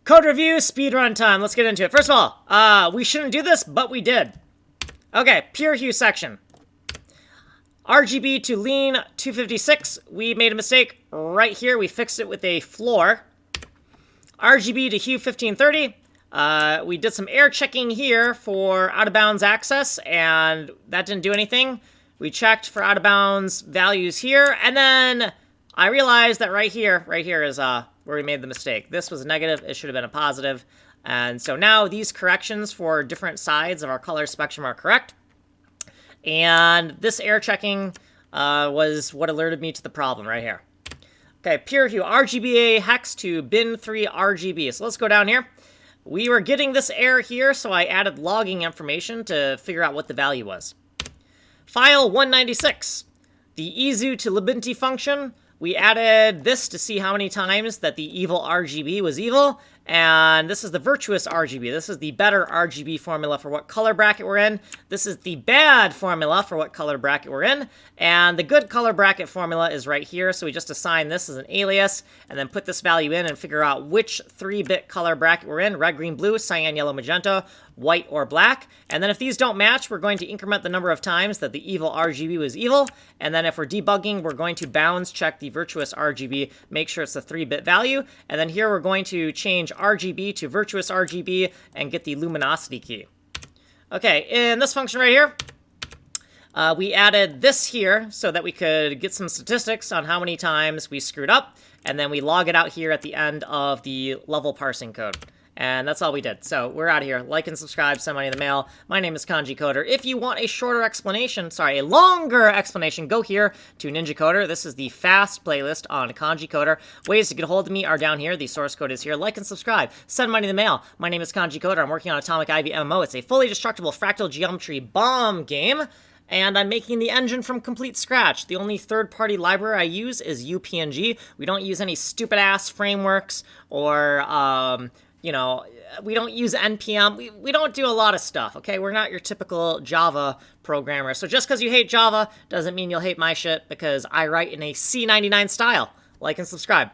Code review, speedrun time. Let's get into it. First of all, we shouldn't do this, but we did. Okay, Purehue section. RGB to lean 256. We made a mistake right here. We fixed it with a floor. RGB to hue 1530. We did some error checking here for out-of-bounds access, and that didn't do anything. We checked for out-of-bounds values here, and then I realized that right here is where we made the mistake. This was a negative. It should have been a positive. And so now these corrections for different sides of our color spectrum are correct. And this error checking was what alerted me to the problem right here. Okay, Purehue RGBA hex to bin3 RGB. So let's go down here. We were getting this error here, so I added logging information to figure out what the value was. File 196. The easyhot to libinity function. We added this to see how many times that the evil RGB was evil, and this is the virtuous RGB. This is the better RGB formula for what color bracket we're in. This is the bad formula for what color bracket we're in, and the good color bracket formula is right here, so we just assign this as an alias, and then put this value in and figure out which 3-bit color bracket we're in: red, green, blue, cyan, yellow, magenta, white, or black. And then if these don't match, we're going to increment the number of times that the evil RGB was evil, and then if we're debugging, we're going to bounds check the virtuous RGB, make sure it's the 3-bit value, and then here we're going to change RGB to virtuous RGB and get the luminosity key. Okay, in this function right here, we added this here so that we could get some statistics on how many times we screwed up, and then we log it out here at the end of the level parsing code. And that's all we did. So we're out of here. Like and subscribe, send money in the mail. My name is Kanji Coder. If you want a shorter explanation, a longer explanation, go here to Ninja Coder. This is the fast playlist on Kanji Coder. Ways to get a hold of me are down here. The source code is here. Like and subscribe, send money in the mail. My name is Kanji Coder. I'm working on Atomic Ivy MMO. It's a fully destructible fractal geometry bomb game, and I'm making the engine from complete scratch. The only third-party library I use is UPNG. We don't use any stupid-ass frameworks or, you know, we don't use NPM. We don't do a lot of stuff, okay? We're not your typical Java programmer. So just because you hate Java doesn't mean you'll hate my shit, because I write in a C99 style. Like and subscribe.